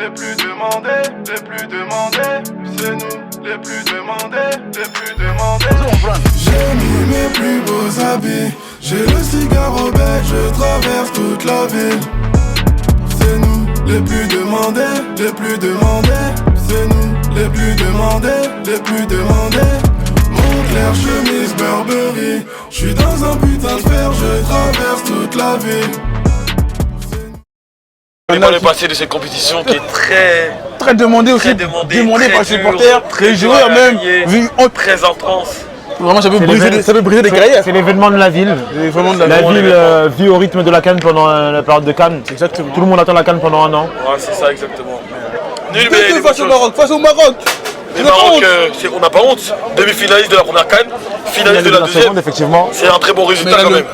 les plus demandés, les plus demandés. C'est nous les plus demandés, les plus demandés. J'ai mis mes plus beaux habits, j'ai le cigare au bec, je traverse toute la ville. C'est nous les plus demandés, les plus demandés. C'est nous les plus demandés, les plus demandés. Montclair, chemise, Burberry. J'suis dans un putain de fer, je traverse toute la ville. Et moi, le passé de cette compétition qui est très demandé aussi, demandé par les supporters, les joueurs même, très intense. Vraiment, ça peut briser des carrières. C'est l'événement de la ville. La ville vit au rythme de la CAN pendant la période de CAN. Exactement. Tout le monde attend la CAN pendant un an. Ouais, c'est ça exactement. Nul, mais face au Maroc. Le Maroc, on n'a pas honte. Demi-finaliste de la première CAN, finaliste de la deuxième. Effectivement. C'est un très bon résultat quand même.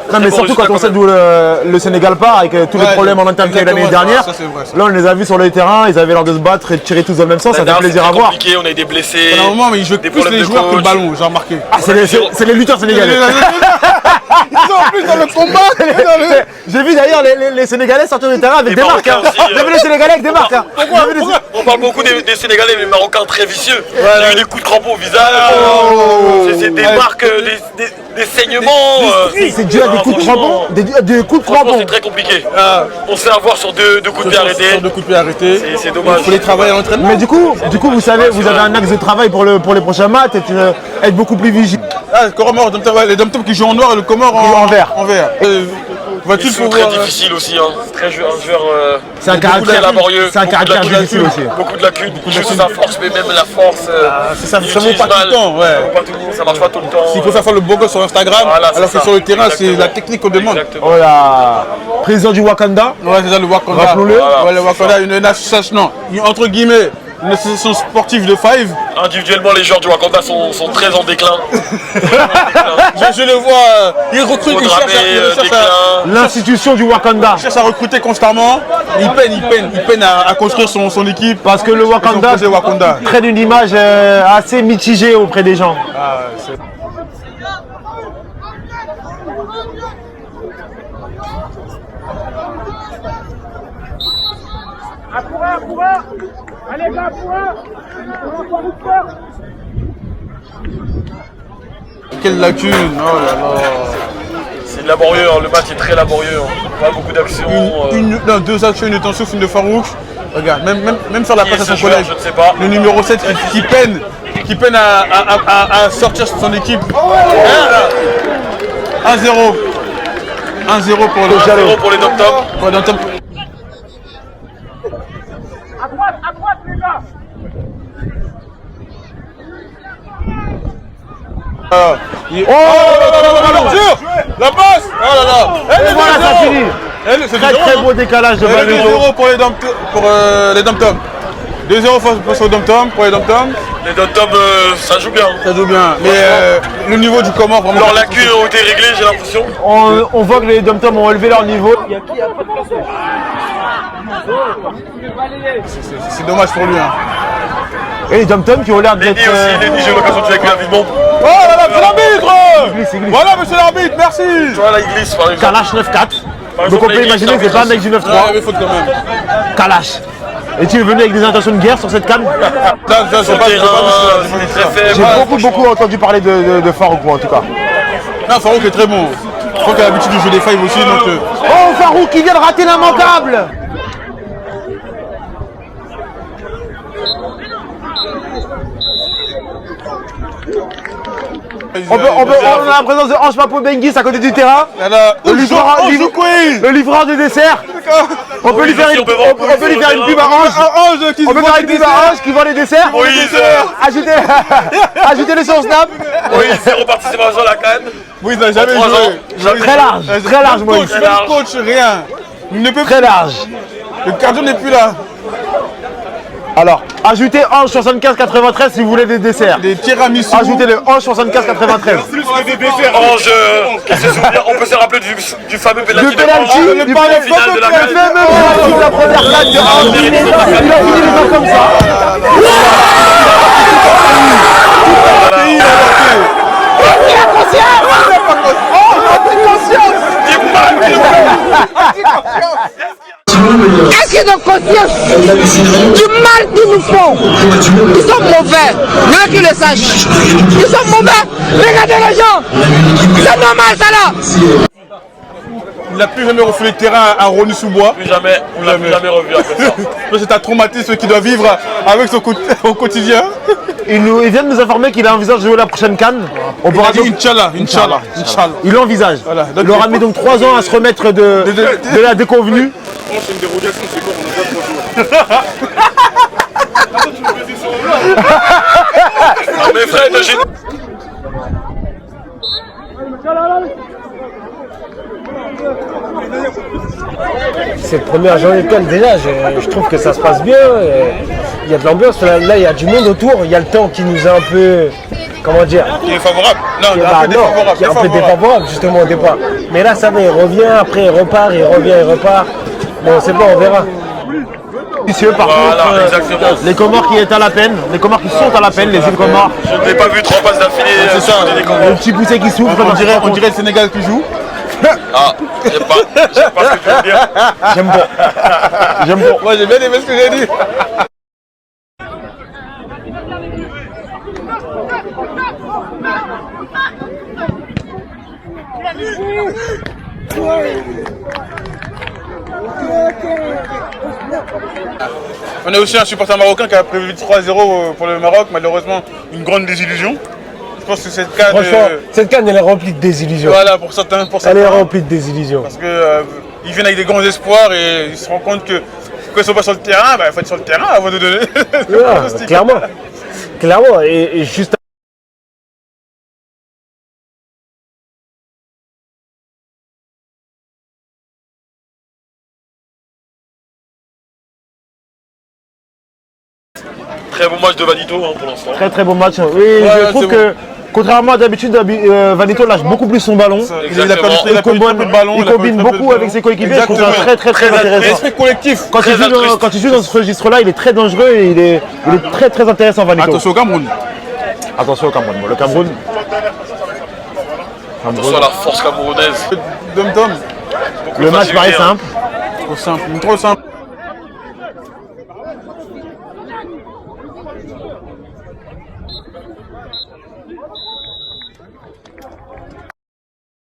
Non mais surtout quand on sait d'où le Sénégal part avec tous les problèmes en interne qu'il y a eu l'année dernière. Là on les a vus sur le terrain, ils avaient l'air de se battre et de tirer tous dans le même sens, ça fait plaisir à voir. On a eu des blessés. À un moment mais ils jouent plus les joueurs que le ballon, j'ai remarqué. Ah c'est les lutteurs sénégalais. Ils sont en plus dans le combat. J'ai vu d'ailleurs les Sénégalais sortir du terrain avec des marques. J'ai vu les Sénégalais avec des marques. Pourquoi on parle beaucoup des Sénégalais mais les Marocains très vicieux. Il y a eu des coups de crampon au visage. C'est des marques, des saignements. C'est dû à des coups de crampon. Des coups de crampon. C'est très compliqué. On se fait avoir sur deux coups de pied arrêtés. Sur 2 coups de pied arrêtés. C'est dommage. Il faut les travailler à l'entraînement. Mais du coup vous savez, vous avez un axe de travail pour les prochains matchs, être beaucoup plus vigilant. Ah, Comore, les Dom-Tom qui jouent en noir et le Comore en vert. Ils sont très difficiles aussi, hein. C'est un joueur C'est un caractère laborieux. C'est un caractère difficile aussi. Beaucoup de lacunes, il joue sa force, mais même la force. Ça vaut pas tout le temps, ouais. Ça marche pas tout le temps. S'il faut faire le beau gosse sur Instagram, voilà, alors que sur le terrain, c'est la technique qu'on demande. Oh là, président du Wakanda. Ouais, c'est ça, le Wakanda. Rappelons-le. Ouais, le Wakanda, une association, entre guillemets, une association sportive de Five. Individuellement, les joueurs du Wakanda sont très en déclin. Je le vois, ils recrutent, ils cherchent L'institution du Wakanda. Ils cherchent à recruter constamment. Ils peinent à construire son équipe. Parce que le Wakanda crée une image assez mitigée auprès des gens. Allez, va, Quelle lacune, oh là là. C'est laborieux, hein. Le match est très laborieux. Pas beaucoup d'actions. 2 actions, une tension, une de Farouk. Regarde, même sur la passe à son collègue, je ne sais pas. le numéro 7 qui peine à sortir son équipe. 1-0. 1-0 pour les Dom-Tom. à droite, les gars. La passe. Oh là là. Et voilà, ça finit. Très beau décalage de balle. 2-0 pour les Dom-Tom. 2-0 face aux Dom-Tom, pour les Dom-Tom. Les Dom-Tom, ça joue bien. Ça joue bien. Mais le niveau du Comore, vraiment. Leurs lacunes ont été réglées, j'ai l'impression. On voit que les Dom-Tom ont élevé leur niveau. C'est dommage pour lui. Hein. Et les Dom-Tom qui ont l'air d'être. Lenny, j'ai eu l'occasion de jouer avec lui à Villemont. Oh là là, c'est l'arbitre. Il glisse. Voilà, monsieur l'arbitre, merci. Tu vois là, il glisse par exemple. Kalash 9-4. Donc on peut imaginer que c'est pas un mec du 9-3. Ouais, mais faute quand même. Kalash. Et tu es venu avec des intentions de guerre sur cette canne? Sur le terrain, c'était très faible. J'ai beaucoup entendu parler de Farouk en tout cas. Non, Farouk est très bon. Je crois qu'il a l'habitude de jouer des fives aussi. Donc, Oh, Farouk qui vient de rater l'immanquable. On a la présence de Ange Papo Benguis à côté du terrain. Le livreur de dessert. On peut lui faire une pub à Ange. On peut faire une pub à Ange qui vend les desserts. Ajoutez-le sur Snap. Moïse, zéro participation à la CAN. Moïse n'a jamais joué. Très large Moïse. Même coach, rien. Il ne peut Très large. Le cardio n'est plus là. Alors, ajoutez Ange 75-93 si vous voulez des desserts. Des tiramisu. Ajoutez-le Ange 75-93. Ange, on peut se rappeler du fameux penalty de penalty, Ange, du penalty de la CAN. de la première canne de Ange. Il a fini les gens comme ça. Qu'est-ce qu'il de conscience du mal qu'ils nous font. Ils sont mauvais, il y en a qui le sachent. Ils sont mauvais, regardez les gens. C'est normal ça là. Il n'a plus jamais refoulé le terrain à Rony-sous-Bois. Plus jamais, on l'a plus jamais revu après ça. C'est un traumatisme qu'il doit vivre avec au quotidien. Il vient de nous informer qu'il envisage de jouer la prochaine CAN. On pourra dit Inch'Allah. Il l'envisage. Voilà. Il aura mis donc 3 ans à se remettre de la déconvenue. C'est une dérogation, c'est quoi? On a pas trop Non mais frère, j'ai... C'est le premier journée de CAN déjà, je trouve que ça se passe bien, il y a de l'ambiance, là il y a du monde autour, il y a le temps qui nous a un peu, comment dire, qui est favorable. Non, qui est un peu défavorable justement au départ. Mais là ça va, il revient, après il repart, il revient, il repart. Bon c'est bon, on verra. Par contre, les Comores qui est à la peine, les Comores qui sont à la peine, les îles Comores. Je ne l'ai pas vu 3 passes d'affilée. C'est ça, le petit poussé qui souffre. On dirait le Sénégal qui joue. Ah, j'aime pas ce que tu veux dire. J'aime pas. J'aime pas. Moi j'ai bien aimé ce que j'ai dit. On a aussi un supporter marocain qui a prévu 3-0 pour le Maroc, malheureusement une grande désillusion. Je pense que cette CAN. Franchement, cette CAN elle est remplie de désillusions. Voilà, pour certains. Elle est remplie de désillusions. Parce qu'ils viennent avec des grands espoirs et ils se rendent compte que quand ils sont pas sur le terrain, il faut être sur le terrain avant de donner. Ouais, clairement. Clairement. Et juste. Très bon match de Vanito pour l'instant. Très bon match. Oui, je trouve que contrairement à d'habitude, Vanito lâche beaucoup plus son ballon. Exactement. Il combine beaucoup avec ses coéquipiers. Je trouve ça très intéressant. Esprit collectif. Quand il joue dans ce registre-là, il est très dangereux et il est très intéressant, Vanito. Attention au Cameroun. Attention au Cameroun. Le Cameroun. Attention à la force camerounaise. Dom-Tom. Le match paraît simple. Trop simple. Trop simple.